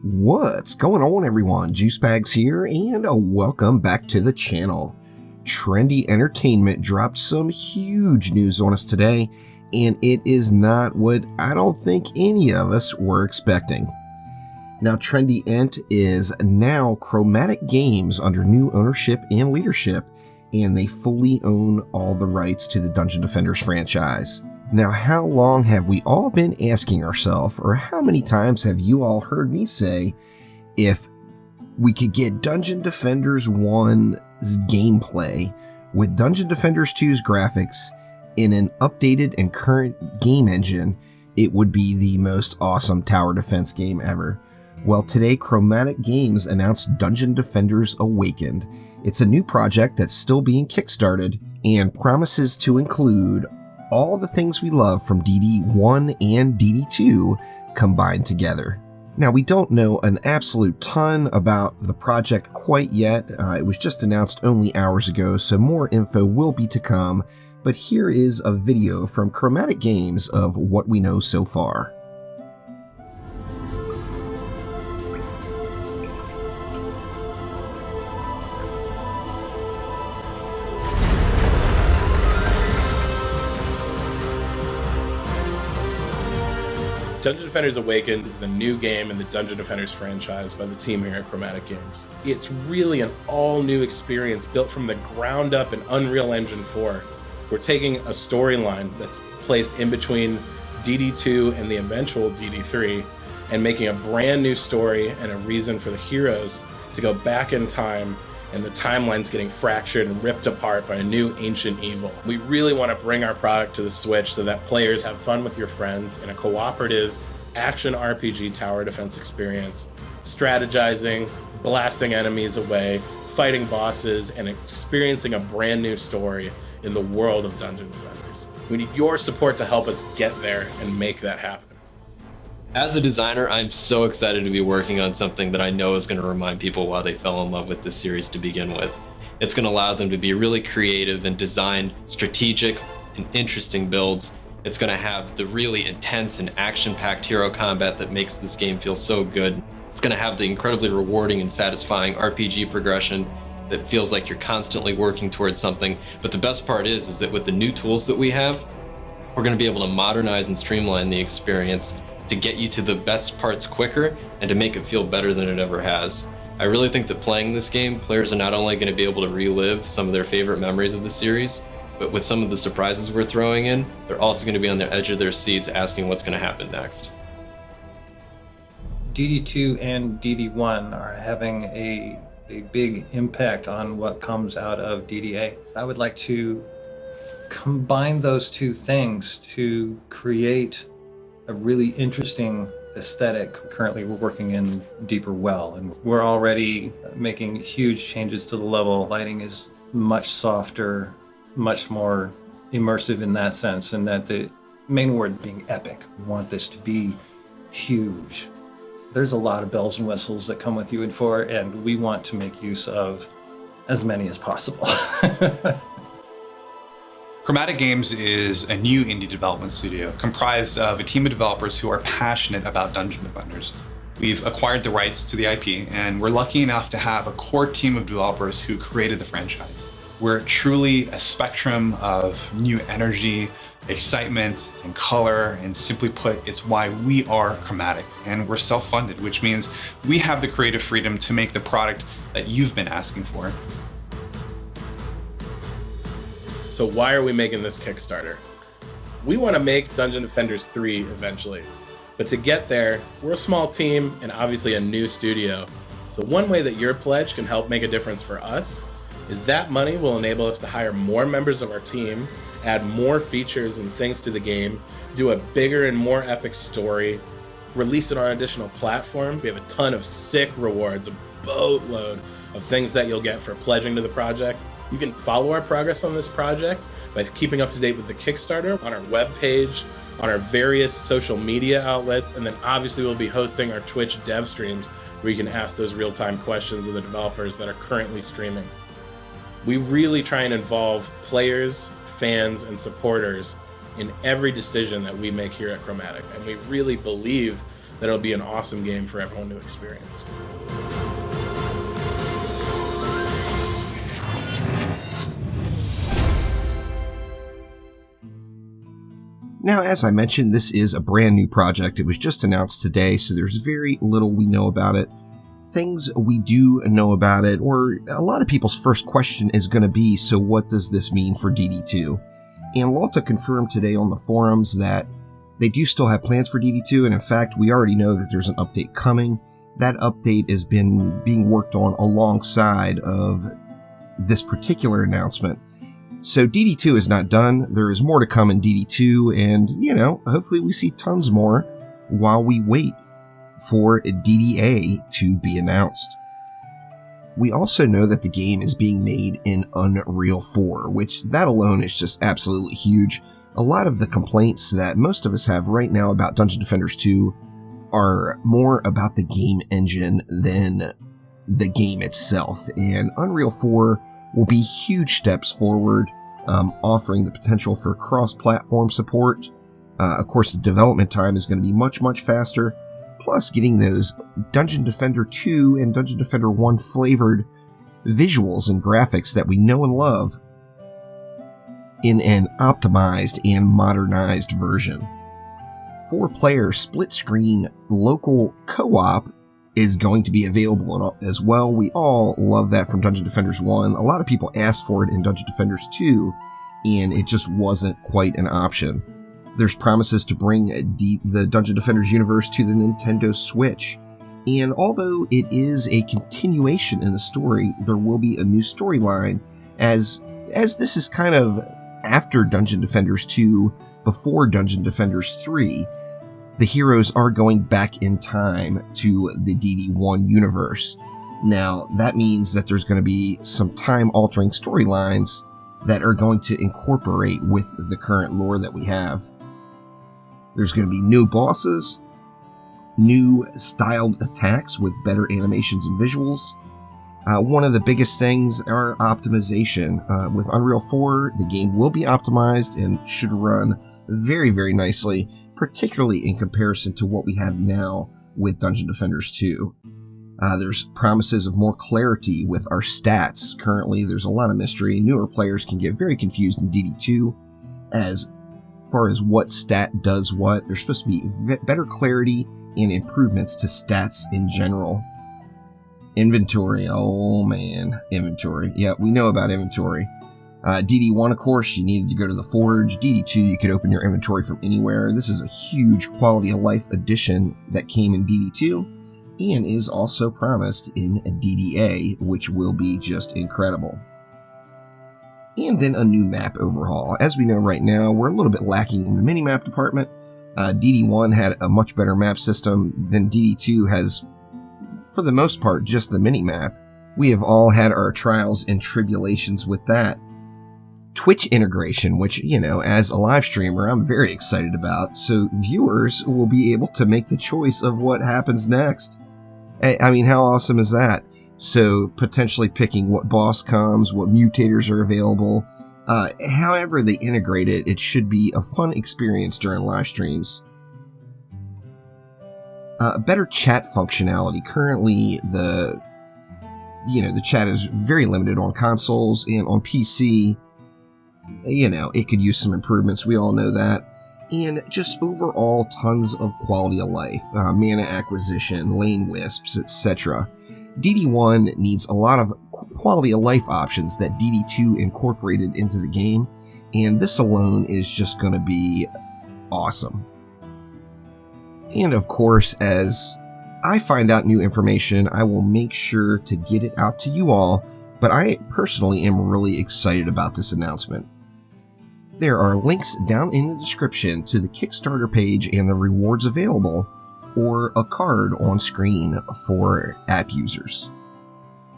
What's going on, everyone? Juicebags here, and welcome back to the channel. Trendy Entertainment dropped some huge news on us today, and it is not what I don't think any of us were expecting. Now, Trendy Ent is now Chromatic Games under new ownership and leadership, and they fully own all the rights to the Dungeon Defenders franchise. Now, how long have we all been asking ourselves, or how many times have you all heard me say, if we could get Dungeon Defenders 1's gameplay with Dungeon Defenders 2's graphics in an updated and current game engine, it would be the most awesome tower defense game ever. Well, today Chromatic Games announced Dungeon Defenders Awakened. It's a new project that's still being kickstarted and promises to include all the things we love from DD1 and DD2 combined together. Now, we don't know an absolute ton about the project quite yet. It was just announced only hours ago, so more info will be to come. But here is a video from Chromatic Games of what we know so far. Dungeon Defenders Awakened is a new game in the Dungeon Defenders franchise by the team here at Chromatic Games. It's really an all-new experience built from the ground up in Unreal Engine 4. We're taking a storyline that's placed in between DD2 and the eventual DD3 and making a brand new story and a reason for the heroes to go back in time, and the timeline's getting fractured and ripped apart by a new ancient evil. We really want to bring our product to the Switch so that players have fun with your friends in a cooperative action RPG tower defense experience, strategizing, blasting enemies away, fighting bosses, and experiencing a brand new story in the world of Dungeon Defenders. We need your support to help us get there and make that happen. As a designer, I'm so excited to be working on something that I know is going to remind people why they fell in love with this series to begin with. It's going to allow them to be really creative and design strategic and interesting builds. It's going to have the really intense and action-packed hero combat that makes this game feel so good. It's going to have the incredibly rewarding and satisfying RPG progression that feels like you're constantly working towards something. But the best part is that with the new tools that we have, we're going to be able to modernize and streamline the experience to get you to the best parts quicker and to make it feel better than it ever has. I really think that playing this game, players are not only going to be able to relive some of their favorite memories of the series, but with some of the surprises we're throwing in, they're also going to be on the edge of their seats asking what's going to happen next. DD2 and DD1 are having a big impact on what comes out of DDA. I would like to combine those two things to create a really interesting aesthetic. Currently, we're working in Deeper Well, and we're already making huge changes to the level. Lighting is much softer, much more immersive in that sense, and that the main word being epic. We want this to be huge. There's a lot of bells and whistles that come with UE4, and we want to make use of as many as possible. Chromatic Games is a new indie development studio comprised of a team of developers who are passionate about Dungeon Defenders. We've acquired the rights to the IP, and we're lucky enough to have a core team of developers who created the franchise. We're truly a spectrum of new energy, excitement, and color, and simply put, it's why we are Chromatic, and we're self-funded, which means we have the creative freedom to make the product that you've been asking for. So why are we making this Kickstarter? We want to make Dungeon Defenders 3 eventually, but to get there, we're a small team and obviously a new studio. So one way that your pledge can help make a difference for us is that money will enable us to hire more members of our team, add more features and things to the game, do a bigger and more epic story, release it on an additional platform. We have a ton of sick rewards, a boatload of things that you'll get for pledging to the project. You can follow our progress on this project by keeping up to date with the Kickstarter on our webpage, on our various social media outlets, and then obviously we'll be hosting our Twitch dev streams where you can ask those real-time questions of the developers that are currently streaming. We really try and involve players, fans, and supporters in every decision that we make here at Chromatic, and we really believe that it'll be an awesome game for everyone to experience. Now, as I mentioned, this is a brand new project. It was just announced today, so there's very little we know about it. Things we do know about it, or a lot of people's first question is going to be, so what does this mean for DD2? And Lalta confirmed today on the forums that they do still have plans for DD2, and in fact, we already know that there's an update coming. That update has been being worked on alongside of this particular announcement. So DD2 is not done. There is more to come in DD2, and, hopefully we see tons more while we wait for DDA to be announced. We also know that the game is being made in Unreal 4, which that alone is just absolutely huge. A lot of the complaints that most of us have right now about Dungeon Defenders 2 are more about the game engine than the game itself, and Unreal 4 will be huge steps forward, offering the potential for cross-platform support. Of course, the development time is going to be much, much faster, plus getting those Dungeon Defender 2 and Dungeon Defender 1 flavored visuals and graphics that we know and love in an optimized and modernized version. 4-player split-screen local co-op is going to be available as well. We all love that from Dungeon Defenders 1. A lot of people asked for it in Dungeon Defenders 2, and it just wasn't quite an option. There's promises to bring the Dungeon Defenders universe to the Nintendo Switch. And although it is a continuation in the story, there will be a new storyline, as this is kind of after Dungeon Defenders 2, before Dungeon Defenders 3. The heroes are going back in time to the DD1 universe. Now, that means that there's going to be some time-altering storylines that are going to incorporate with the current lore that we have. There's going to be new bosses, new styled attacks with better animations and visuals. One of the biggest things are optimization. With Unreal 4, the game will be optimized and should run very, very nicely, particularly in comparison to what we have now with Dungeon Defenders 2. There's promises of more clarity with our stats. Currently, there's a lot of mystery. Newer players can get very confused in DD2 as far as what stat does what. There's supposed to be better clarity and improvements to stats in general. Inventory. Oh man, inventory. Yeah, we know about inventory. DD1, of course, you needed to go to the Forge. DD2, you could open your inventory from anywhere. This is a huge quality of life addition that came in DD2 and is also promised in DDA, which will be just incredible. And then a new map overhaul. As we know right now, we're a little bit lacking in the minimap department. DD1 had a much better map system than DD2 has, for the most part, just the minimap. We have all had our trials and tribulations with that. Twitch integration, which, as a live streamer, I'm very excited about, so viewers will be able to make the choice of what happens next. I mean, how awesome is that? So, potentially picking what boss comes, what mutators are available. However they integrate it, it should be a fun experience during live streams. Better chat functionality. Currently, the chat is very limited on consoles, and on PC, it could use some improvements. We all know that. And just overall tons of quality of life, mana acquisition, lane wisps, etc. DD1 needs a lot of quality of life options that DD2 incorporated into the game, and this alone is just going to be awesome. And of course, as I find out new information, I will make sure to get it out to you all, but I personally am really excited about this announcement. There are links down in the description to the Kickstarter page and the rewards available, or a card on screen for app users.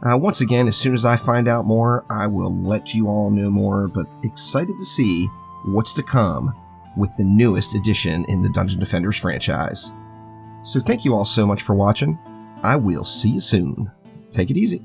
Once again, as soon as I find out more, I will let you all know more, but excited to see what's to come with the newest edition in the Dungeon Defenders franchise. So thank you all so much for watching. I will see you soon. Take it easy.